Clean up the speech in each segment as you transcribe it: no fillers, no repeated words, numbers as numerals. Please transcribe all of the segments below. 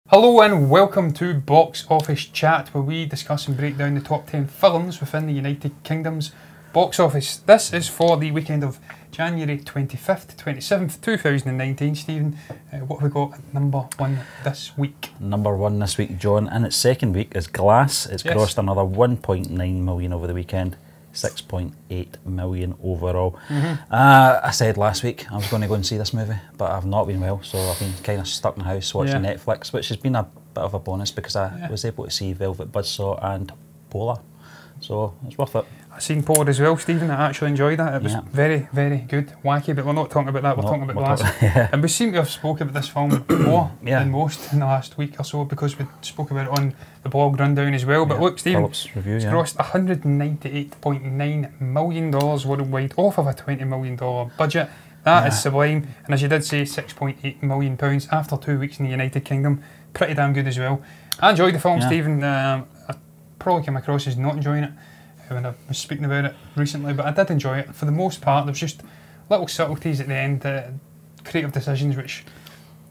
Hello and welcome to Box Office Chat, where we discuss and break down the top 10 films within the United Kingdom's box office. This is for the weekend of January 25th to 27th, 2019. Stephen, what have we got at number one this week? Number one this week, John, in its second week is Glass. It's grossed another 1.9 million over the weekend, 6.8 million overall. I said last week I was going to go and see this movie, but I've not been well, so I've been kind of stuck in the house watching Netflix, which has been a bit of a bonus because I was able to see Velvet Buzzsaw and Polar, so it's worth it. I've seen Polar as well, Stephen. I actually enjoyed it. It was very, very good, wacky, but we're not talking about that, we're talking about Glass. And we seem to have spoken about this film more than most in the last week or so, because we spoke about it on the blog rundown as well. But look, Stephen, it's grossed $198.9 million worldwide off of a $20 million budget. That is sublime. And as you did say, £6.8 million after 2 weeks in the United Kingdom. Pretty damn good as well. I enjoyed the film, Stephen. I probably came across as not enjoying it when I was speaking about it recently, but I did enjoy it. For the most part, there was just little subtleties at the end, creative decisions which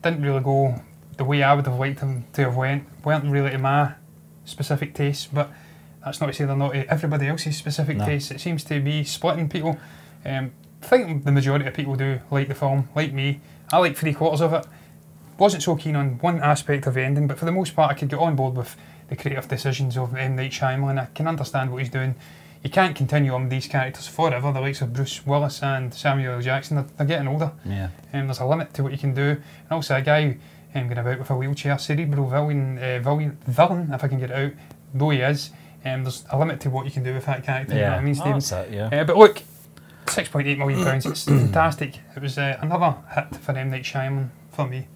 didn't really go the way I would have liked them to have weren't really to my specific taste, but that's not to say they're not to everybody else's specific taste. It seems to be splitting people. I think the majority of people do like the film, like me. I like 3/4 of it. Wasn't so keen on one aspect of the ending, but for the most part I could get on board with the creative decisions of M. Night Shyamalan. I can understand what he's doing. You can't continue on these characters forever. The likes of Bruce Willis and Samuel L. Jackson, they're getting older. There's a limit to what you can do. And also a guy going about with a wheelchair, cerebral villain, if I can get it out, though he is, there's a limit to what you can do with that character. You know what I mean, Stephen? That's it, but look, £6.8 million, it's fantastic. It was another hit for M. Night Shyamalan for me.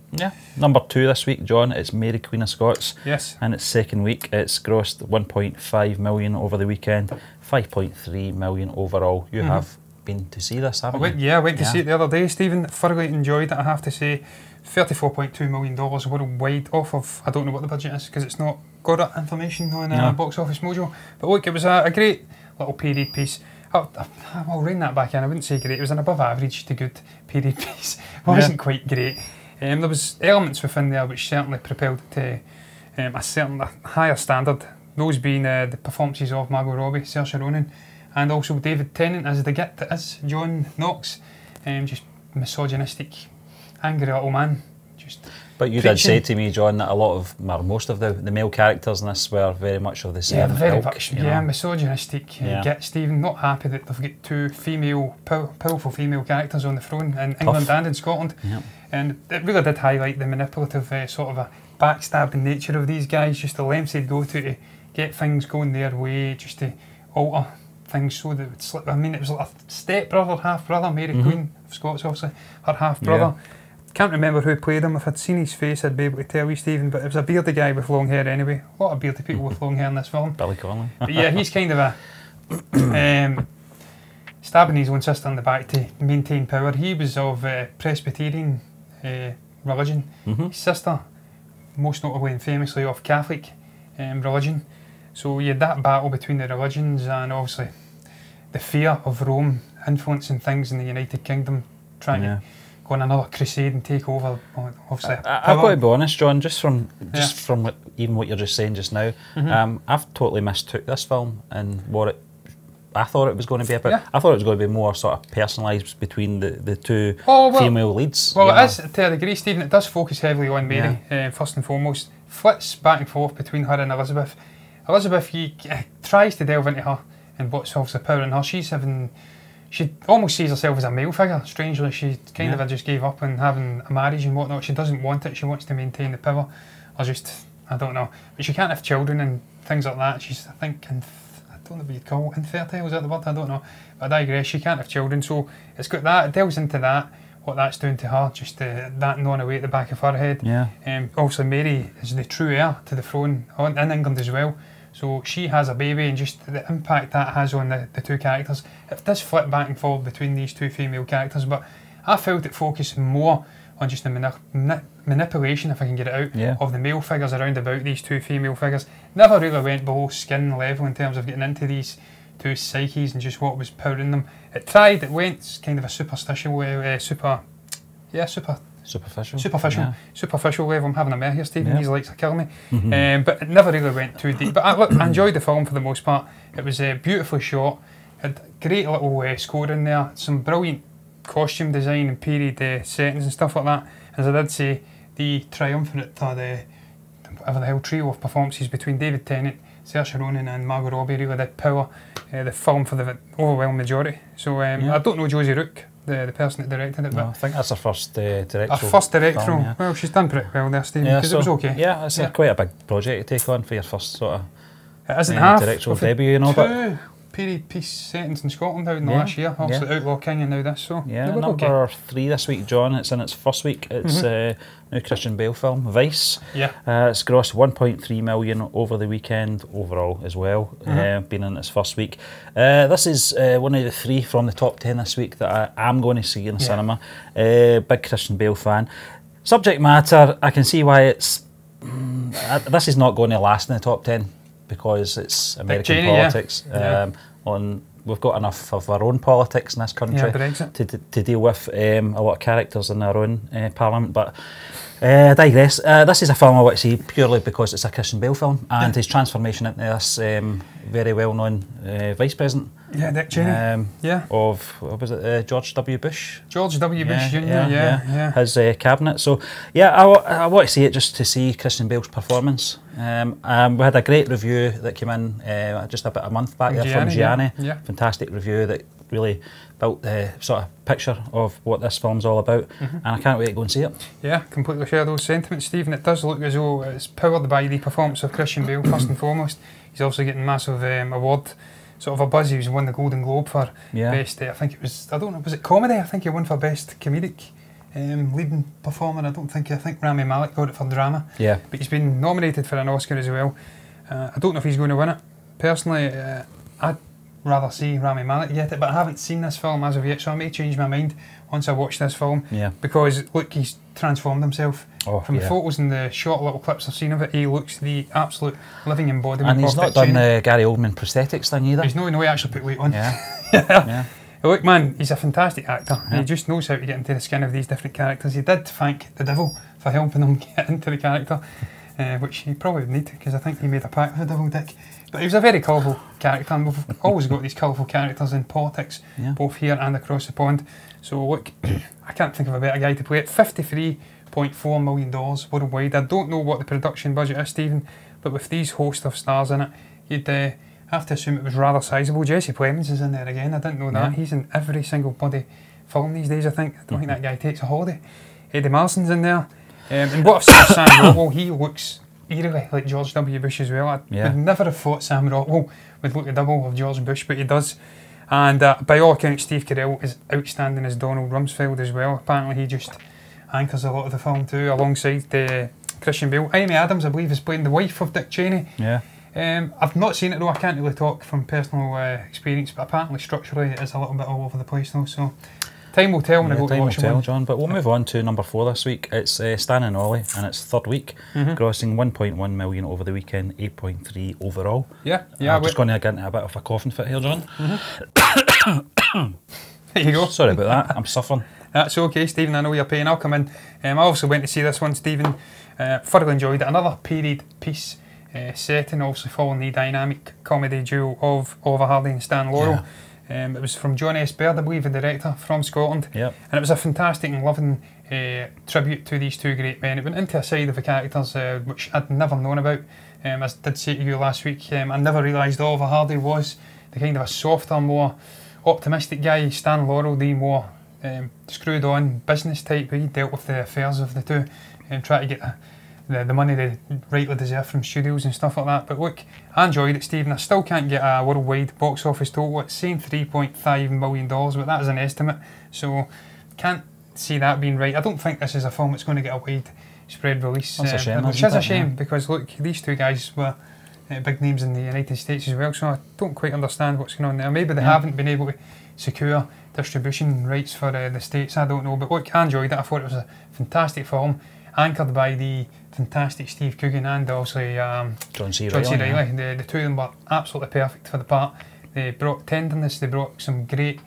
Number two this week, John, it's Mary Queen of Scots. In its second week, it's grossed 1.5 million over the weekend, 5.3 million overall. You have been to see this, haven't you? I went to see it the other day, Stephen. Thoroughly enjoyed it, I have to say. $34.2 million worldwide off of, I don't know what the budget is because it's not got that information on Box Office Mojo. But look, it was a great little period piece. I'll rein that back in. I wouldn't say great. It was an above average to good period piece. It wasn't quite great. There was elements within there which certainly propelled it to a certain higher standard. Those being the performances of Margot Robbie, Saoirse Ronan, and also David Tennant as the git that is John Knox. Just misogynistic, angry little man. But you did say to me, John, that most of the male characters in this were very much of the same ilk, misogynistic git, Stephen. Not happy that they've got two powerful female characters on the throne in England and in Scotland. And it really did highlight the manipulative sort of a backstabbing nature of these guys, just the lengths they'd go to get things going their way, just to alter things so that it would slip. I mean, it was like a step-brother, half-brother, Mary Queen of Scots, obviously, her half-brother. Can't remember who played him. If I'd seen his face, I'd be able to tell you, Stephen, but it was a bearded guy with long hair anyway. A lot of bearded people with long hair in this film. Billy Connolly. But yeah, he's kind of a stabbing his own sister in the back to maintain power. He was of Presbyterian religion. His sister, most notably and famously, of Catholic religion. So you had that battle between the religions, and obviously the fear of Rome influencing things in the United Kingdom, trying to go on another crusade and take over. Obviously, I've got to be honest, John. Just from even what you're just saying just now, I've totally mistook this film and what I thought it was going to be about. I thought it was going to be more sort of personalised between the two female leads. Well, it is to a degree, Stephen. It does focus heavily on Mary, first and foremost. Flits back and forth between her and Elizabeth. Elizabeth, he tries to delve into her and what's obviously power in her. She almost sees herself as a male figure. Strangely, she kind of just gave up on having a marriage and whatnot. She doesn't want it. She wants to maintain the power, or just, I don't know. But she can't have children and things like that. She's, I think, I don't know what you'd call it, infertile. Is that the word? I don't know. But I digress. She can't have children, so it's got that. It delves into that. What that's doing to her, just that gnawing away at the back of her head. Obviously, Mary is the true heir to the throne in England as well. So she has a baby, and just the impact that has on the two characters. It does flip back and forth between these two female characters, but I felt it focused more on just the manipulation, if I can get it out, of the male figures around about these two female figures. Never really went below skin level in terms of getting into these two psyches and just what was powering them. It went kind of a superficial level. I'm having a mare here, Stephen. These lights are killing me. But it never really went too deep. But I enjoyed the film for the most part. It was beautifully shot. Had great little score in there. Some brilliant costume design and period settings and stuff like that. As I did say, the triumvirate, whatever the hell trio of performances between David Tennant, Saoirse Ronan and Margot Robbie really did power the film for the overwhelming majority. So I don't know Josie Rook, the person that directed it. No, I think that's her first directorial. Her first directorial. Yeah. Well, she's done pretty well there, Stephen, because it was okay. Yeah, it's quite a big project to take on for your first sort of directorial debut, you know. But period piece settings in Scotland out in the last year. Obviously Outlaw King and now this. So number 3 this week, John. It's in its first week. It's new Christian Bale film, Vice. It's grossed 1.3 million over the weekend overall as well, being in its first week. This is one of the 3 from the top 10 this week that I am going to see in the cinema. Big Christian Bale fan. Subject matter, I can see why it's... this is not going to last in the top 10 because it's American politics. We've got enough of our own politics in this country to deal with a lot of characters in our own parliament. But I digress. This is a film I want to see purely because it's a Christian Bale film and his transformation into this very well-known Vice President. Dick Cheney. Of, what was it, George W. Bush? George W. Bush Jr., his cabinet. So, I want to see it just to see Christian Bale's performance. We had a great review that came in just about a month back from Gianni. Fantastic review that really built the sort of picture of what this film's all about, and I can't wait to go and see it. Yeah, completely share those sentiments, Stephen. It does look as though it's powered by the performance of Christian Bale first and foremost. He's also getting massive award, sort of a buzz. He won the Golden Globe for best, I think it was, I don't know, was it comedy? I think he won for best comedic leading performer. I think Rami Malek got it for drama. But he's been nominated for an Oscar as well. I don't know if he's going to win it. Personally, I'd rather see Rami Malek get it, but I haven't seen this film as of yet, so I may change my mind once I watch this film. Because look, he's transformed himself. From the photos and the short little clips I've seen of it, he looks the absolute living embodiment. And he's not done the Gary Oldman prosthetics thing either. He's no way actually put weight on. Look, man, he's a fantastic actor. He just knows how to get into the skin of these different characters. He did thank the devil for helping him get into the character, which he probably would need to, because I think he made a pact with the devil, Dick. But he was a very colourful character, and we've always got these colourful characters in politics, both here and across the pond. So look, I can't think of a better guy to play it. $53.4 million worldwide. I don't know what the production budget is, Stephen, but with these host of stars in it, you'd have to assume it was rather sizable. Jesse Plemons is in there again. I didn't know that. He's in every single bloody film these days, I think. I don't think that guy takes a holiday. Eddie Marson's in there. And what I've seen of Sam Rockwell, he looks eerily like George W. Bush as well. I would never have thought Sam Rockwell would look the double of George Bush, but he does. And by all accounts, Steve Carell is outstanding as Donald Rumsfeld as well. Apparently he just anchors a lot of the film too, alongside Christian Bale. Amy Adams, I believe, is playing the wife of Dick Cheney. I've not seen it though, I can't really talk from personal experience, but apparently structurally it is a little bit all over the place though, so time will tell when I go to watch it. John, but we'll move on to number 4 this week. It's Stan and Ollie, and it's third week, grossing 1.1 million over the weekend, 8.3 overall. I'm just going to get into a bit of a coughing fit here, John. There you go. Sorry about that, I'm suffering. That's okay, Stephen, I know you're paying, I'll come in. I also went to see this one, Stephen, thoroughly enjoyed it. Another period piece setting, obviously following the dynamic comedy duo of Oliver Hardy and Stan Laurel. It was from John S. Baird, I believe, the director, from Scotland. And it was a fantastic and loving tribute to these two great men. It went into a side of the characters which I'd never known about. As I did say to you last week, I never realised Oliver Hardy was the kind of a softer, more optimistic guy. Stan Laurel, the more screwed on business type. He dealt with the affairs of the two and tried to get the money they rightly deserve from studios and stuff like that. But look, I enjoyed it, Stephen. I still can't get a worldwide box office total. It's saying $3.5 million, but that is an estimate, so can't see that being right. I don't think this is a film that's going to get a wide spread release. That's a shame, which is a shame, because look, these two guys were big names in the United States as well, so I don't quite understand what's going on there. Maybe they haven't been able to secure distribution rights for the States, I don't know. But look, I enjoyed it. I thought it was a fantastic film, anchored by the fantastic Steve Coogan and obviously John C. Reilly. The two of them were absolutely perfect for the part. They brought tenderness, they brought some great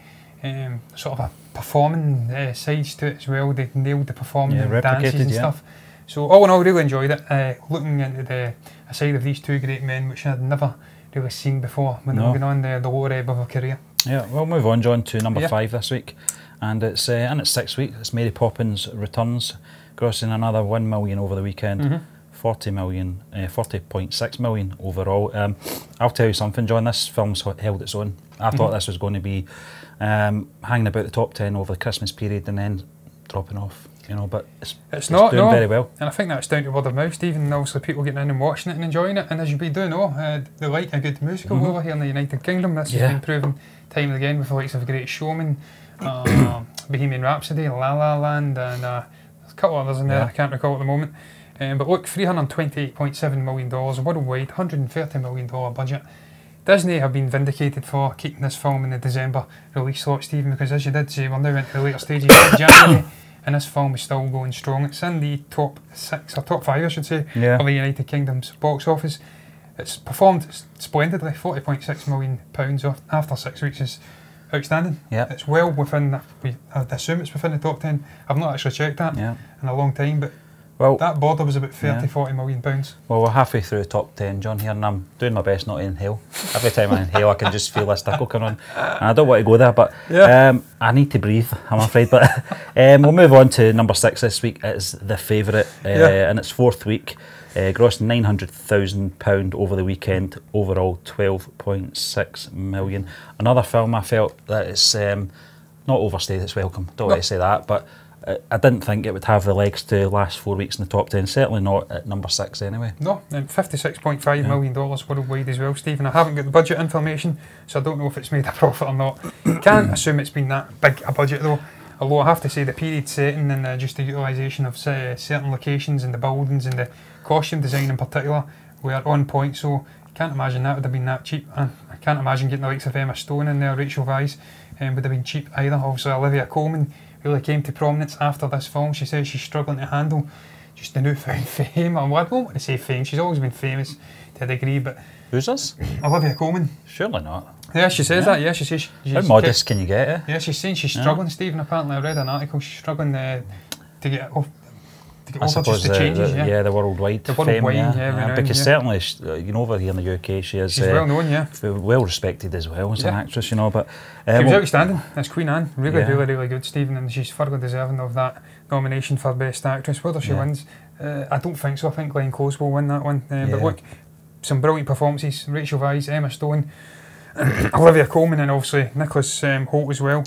sort of a performing sides to it as well. They nailed the performing and dances and stuff. So all in all, really enjoyed it. Looking into a side of these two great men, which I'd never really seen before when they were going on the lower ebb of a career. Yeah, we'll move on, John, to number 5 this week, and it's in its 6th week. It's Mary Poppins Returns, grossing another 1 million over the weekend. 40.6 million overall. I'll tell you something, John, this film's held its own. I thought this was going to be hanging about the top 10 over the Christmas period and then dropping off, you know, but it's not doing very well. And I think that's down to word of mouth, Stephen, and obviously people getting in and watching it and enjoying it, and as you do know, they like a good musical over here in the United Kingdom. This has been proven time and again with the likes of Great Showman, Bohemian Rhapsody, La La Land, and there's a couple others in there I can't recall at the moment. But look, $328.7 million worldwide, $130 million budget. Disney have been vindicated for keeping this film in the December release slot, Stephen, because as you did say, we're now into the later stages of January, and this film is still going strong. It's in the top 6, or top 5 I should say, of the United Kingdom's box office. It's performed splendidly, £40.6 million after 6 weeks is outstanding. It's well within, I'd assume it's within the top 10. I've not actually checked that in a long time, but that border was about £40 million. Well, we're halfway through the top 10, John, here, and I'm doing my best not to inhale. Every time I inhale, I can just feel this tickle coming on. And I don't want to go there, but I need to breathe, I'm afraid. But we'll move on to number 6 this week. It's The Favourite, in its 4th week. Grossed £900,000 over the weekend, overall 12.6 million. Another film I felt that it's not overstayed its welcome, don't want to say that, but I didn't think it would have the legs to last 4 weeks in the top 10, certainly not at number 6 anyway. No, and $56.5 million worldwide as well, Stephen. I haven't got the budget information, so I don't know if it's made a profit or not. Can't assume it's been that big a budget though, although I have to say the period setting and just the utilisation of certain locations and the buildings and the costume design in particular were on point, so I can't imagine that would have been that cheap. I can't imagine getting the likes of Emma Stone in there, Rachel Weisz would have been cheap either. Obviously Olivia Colman really came to prominence after this film. She says she's struggling to handle just the newfound fame. I don't want to say fame, she's always been famous to a degree, but... Who's this? Olivia Colman. Surely not. Yeah, she says that, she says... How modest can you get, eh? Yeah, she's saying she's struggling, Stephen, apparently. I read an article, she's struggling to get over just the changes, the worldwide fame, because certainly, you know, over here in the UK, she's well known, well respected as well as an actress, you know. But she was outstanding as Queen Anne, really good, Stephen, and she's further deserving of that nomination for Best Actress. Whether she wins, I don't think so. I think Glenn Close will win that one. But look, some brilliant performances: Rachel Weisz, Emma Stone, Olivia Colman, and obviously Nicholas Hoult as well.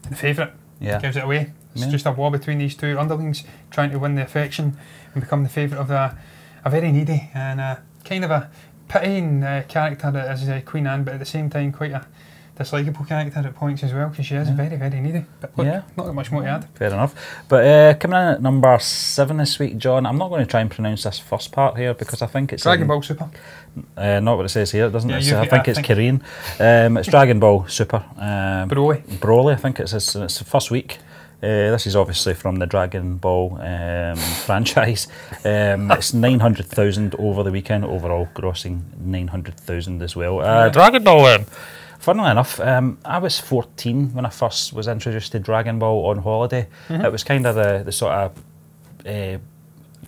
The Favourite gives it away. It's just a war between these two underlings trying to win the affection and become the favourite of a very needy and kind of a pitying character that is Queen Anne, but at the same time quite a dislikable character at points as well, because she is very needy. But look, not that much more to add. Fair enough. But coming in at number 7 this week, John, I'm not going to try and pronounce this first part here because I think it's... Dragon Ball Super. Not what it says here, doesn't it? I think it's Korean. It's Dragon Ball Super. Broly, I think it's the first week. This is obviously from the Dragon Ball franchise. It's 900,000 over the weekend, overall grossing 900,000 as well. Dragon Ball, funnily enough, I was 14 when I first was introduced to Dragon Ball on holiday. It was kind of the sort of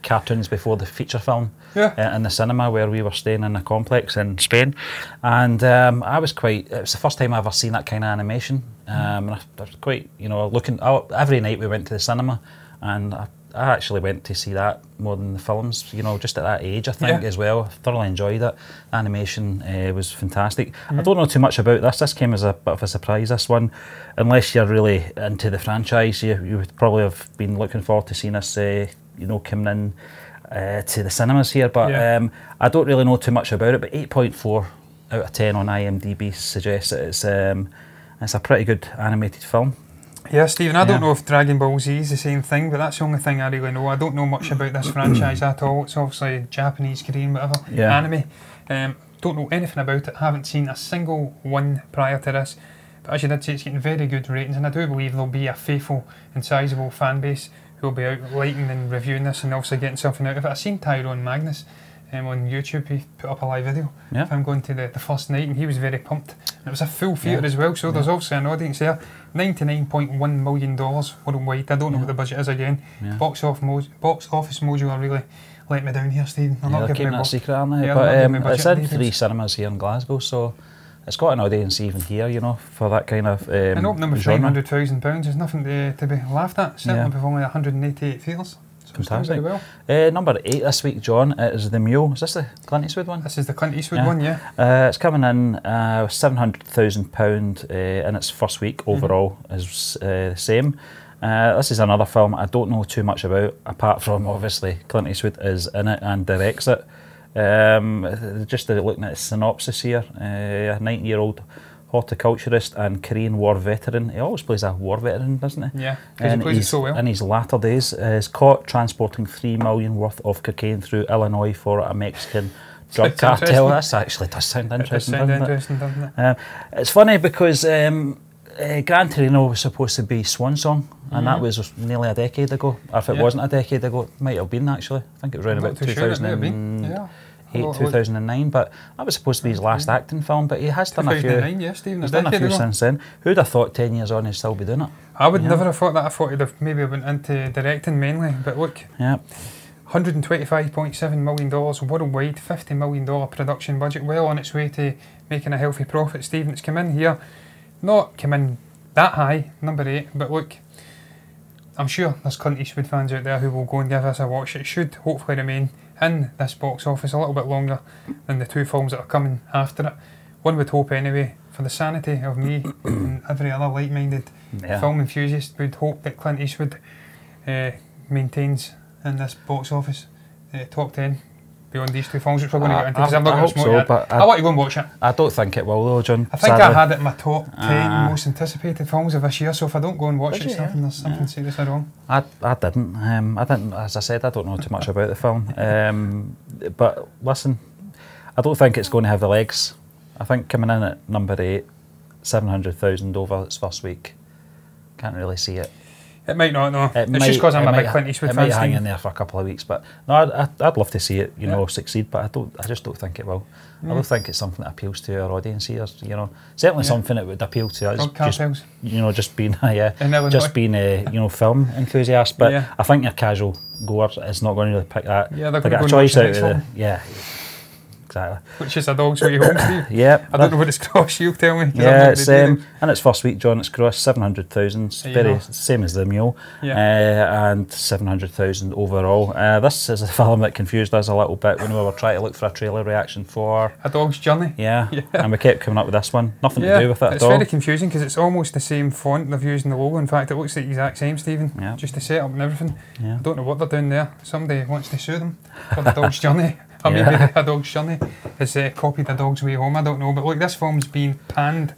cartoons before the feature film in the cinema where we were staying in a complex in Spain, and I was it was the first time I ever seen that kind of animation, and I was quite, you know, looking out every night. We went to the cinema, and I actually went to see that more than the films, you know, just at that age, I think, as well. I thoroughly enjoyed it. Animation was fantastic. I don't know too much about this. This came as a bit of a surprise, this one. Unless you're really into the franchise, you would probably have been looking forward to seeing this you know, coming in to the cinemas here, but I don't really know too much about it, but 8.4 out of 10 on IMDb suggests that it's a pretty good animated film. Yeah, Stephen, I don't know if Dragon Ball Z is the same thing, but that's the only thing I really know. I don't know much about this franchise at all. It's obviously Japanese, Korean, whatever, anime. Don't know anything about it, haven't seen a single one prior to this. But as you did say, it's getting very good ratings, and I do believe there'll be a faithful and sizable fan base who will be out liking and reviewing this and also getting something out of it. I've seen Tyrone Magnus on YouTube. He put up a live video of him going to the first night, and he was very pumped It was a full theatre as well, so there's obviously an audience there. $99.1 million worldwide. I don't know what the budget is again. Box Office Mojo are really letting me down here, Stephen. They're keeping that secret, aren't they? But it's in 3 cinemas here in Glasgow, so it's got an audience even here, you know, for that kind of an opening with £900,000 is nothing to be laughed at. Certainly with only 188 theatres. Fantastic. Well. Number 8 this week, John, is The Mule. Is this the Clint Eastwood one? This is the Clint Eastwood one, yeah. It's coming in £700,000 in its first week. Overall is the same. This is another film I don't know too much about, apart from obviously Clint Eastwood is in it and directs it. Just looking at the synopsis here, a 90-year-old horticulturist and Korean war veteran. He always plays a war veteran, doesn't he? Yeah, because he plays it so well. In his latter days, is caught transporting $3 million worth of cocaine through Illinois for a Mexican drug cartel. That actually does sound interesting, doesn't it? It's funny because Gran Torino was supposed to be Swan Song, and that was nearly a decade ago. Or if it wasn't a decade ago, it might have been actually. I think it was around about 2009, but that was supposed to be his last acting film, but he has done a few. He's done a few since then. Who'd have thought 10 years on he'd still be doing it? I would never have thought that. I thought he'd have maybe went into directing mainly, but look. Yeah. $125.7 million worldwide, $50 million production budget, well on its way to making a healthy profit. Stephen, it's come in here, not come in that high, number 8, but look, I'm sure there's Clint Eastwood fans out there who will go and give us a watch. It should hopefully remain in this box office a little bit longer than the 2 films that are coming after it. One would hope anyway, for the sanity of me and every other like-minded film enthusiast, would hope that Clint Eastwood maintains in this box office top 10 beyond these 2 films, which we're going to get into, because I'm not going to smoke it. I want to go and watch it. I don't think it will though, John. I think I had it in my top 10 most anticipated films of this year, so if I don't go and watch it, there's something seriously wrong. I didn't. I didn't, as I said, I don't know too much about the film. But listen, I don't think it's going to have the legs. I think coming in at number 8, 700,000 over its first week, can't really see it. It might not, no. It's just because I'm a big Clint Eastwood fan. It might hang in there for a couple of weeks, but no, I'd love to see it, you know, succeed. But I just don't think it will. I don't think it's something that appeals to our audience here. You know, certainly something that would appeal to us. Just, you know, just being film enthusiasts. But I think your casual goer is not going to really pick that. Yeah, they're going to get a choice out of it. Yeah. Exactly. Which is A Dog's Way Home, Steve. Yeah. I don't know what it's grossed, you tell me. Yeah, it's in its first week, John, it's grossed 700,000, same as The Mule, and 700,000 overall. This is a film that confused us a little bit when we were trying to look for a trailer reaction for A Dog's Journey. Yeah, and we kept coming up with this one. Nothing to do with it at all. It's very confusing because it's almost the same font they've used in the logo. In fact, it looks the exact same, Stephen. Yeah. Just the setup and everything. Yeah. I don't know what they're doing there. Somebody wants to sue them for The Dog's Journey. Or maybe A Dog's Journey has copied A Dog's Way Home, I don't know. But look, this film's been panned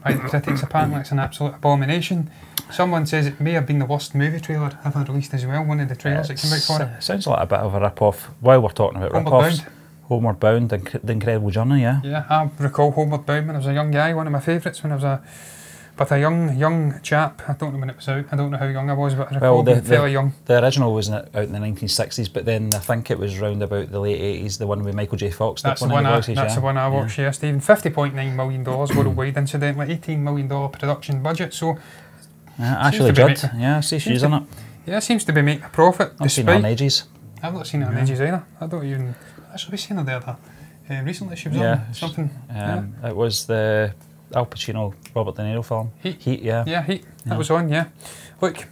by the critics. Apparently it's an absolute abomination. Someone says it may have been the worst movie trailer ever released as well, one of the trailers that came out for it. Sounds like a bit of a rip-off. While we're talking about rip-offs, Homeward Bound, The Incredible Journey, yeah? Yeah, I recall Homeward Bound when I was a young guy, one of my favourites when I was a young chap. I don't know when it was out. I don't know how young I was, but I recall being fairly young. The original was out in the 1960s, but then I think it was round about the late 80s, the one with Michael J. Fox. That's the one I watched, yeah, Stephen. $50.9 million worldwide, incidentally. $18 million production budget, so... Ashley Judd, I see she's in it. Yeah, seems to be making a profit. I've seen her in ages. I've not seen her in ages either. I don't even... Actually, we've seen her there recently. She was on something... It was the... Al Pacino, Robert De Niro film. Heat, yeah. Yeah, Heat. That was on, yeah. Look,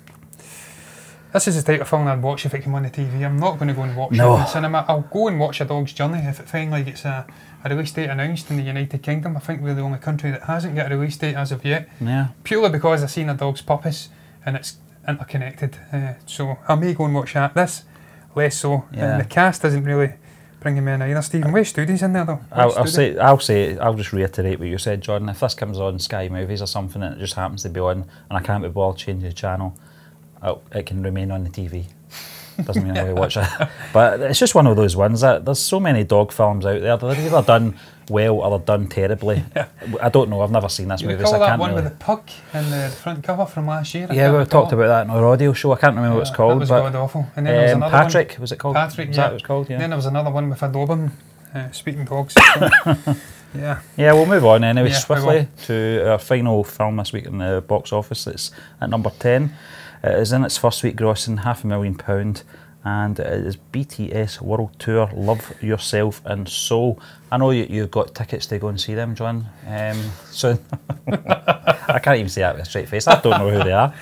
this is the type of film I'd watch if it came on the TV. I'm not going to go and watch it in the cinema. I'll go and watch A Dog's Journey if it finally gets a release date announced in the United Kingdom. I think we're the only country that hasn't got a release date as of yet. Yeah. Purely because I've seen A Dog's Purpose and it's interconnected. So I may go and watch that. This, less so. Yeah. And the cast isn't really... bringing me in either, Stephen. Where's Studios in there though? I'll just reiterate what you said, Jordan. If this comes on Sky Movies or something and it just happens to be on and I can't be bothered changing the channel, it can remain on the TV. Doesn't mean I will watch it. But it's just one of those ones that there's so many dog films out there. They're either done well or they're done terribly. I don't know. I've never seen this movie. You recall that one with the pug in the front cover from last year? Yeah, we talked about that in our audio show. I can't remember what it's called. That was god awful. And then there was another Patrick, one. Was it called? Patrick, Is that what it's called? Yeah. And then there was another one with a Doberman, speaking dogs. Yeah. Yeah, we'll move on anyway, Yeah, swiftly to our final film this week in the box office. It's at number 10. It is in its first week grossing £500,000, and it is BTS World Tour, Love Yourself in Seoul. I know you've got tickets to go and see them, John, soon. I can't even say that with a straight face. I don't know who they are.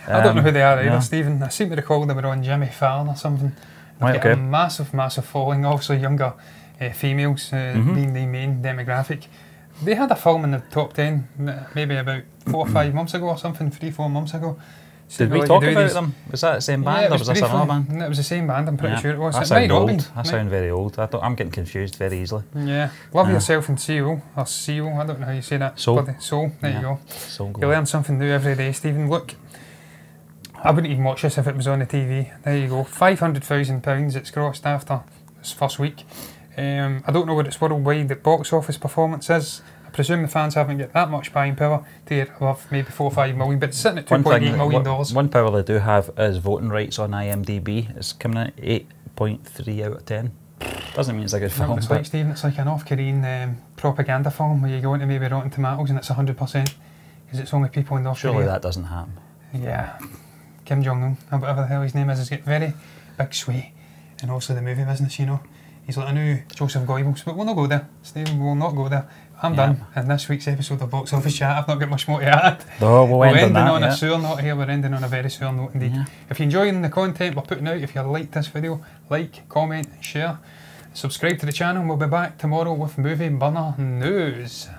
I don't know who they are either, Stephen. I seem to recall they were on Jimmy Fallon or something. They've got a massive following, also younger females being the main demographic. They had a film in the top 10 maybe about 4 or 5 months ago or something, 3-4 months ago. Did we talk about them? Was that the same band, or was this another band? It was the same band, I'm pretty sure it was. I sound old. I sound very old. I'm getting confused very easily. Yeah. Love Yourself in Seoul, or Seoul, I don't know how you say that. Seoul. Seoul, there you go. Seoul. You learn something new every day, Stephen. Look, I wouldn't even watch this if it was on the TV. There you go. £500,000 it's grossed after this first week. I don't know what its worldwide box office performance is. I presume the fans haven't got that much buying power to get above maybe 4 or 5 million, but it's sitting at $2.8 million. One power they do have is voting rights on IMDb. It's coming in at 8.3 out of 10. Doesn't mean it's a good film. It's like, Stephen, it's like an North Korean propaganda film where you go into maybe Rotten Tomatoes and it's 100% because it's only people in North Korea. Surely that doesn't happen. Yeah. Kim Jong-un, or whatever the hell his name is, has got very big sway and also the movie business, you know. He's like a new Joseph Goebbels, but we'll not go there. Stephen, we'll not go there. I'm done. In this week's episode of Box Office Chat, I've not got much more to add. No, we'll end on a sour note here. We're ending on a very sour note indeed. Yeah. If you're enjoying the content we're putting out, if you like this video, like, comment, share, subscribe to the channel, and we'll be back tomorrow with Movie Burner News.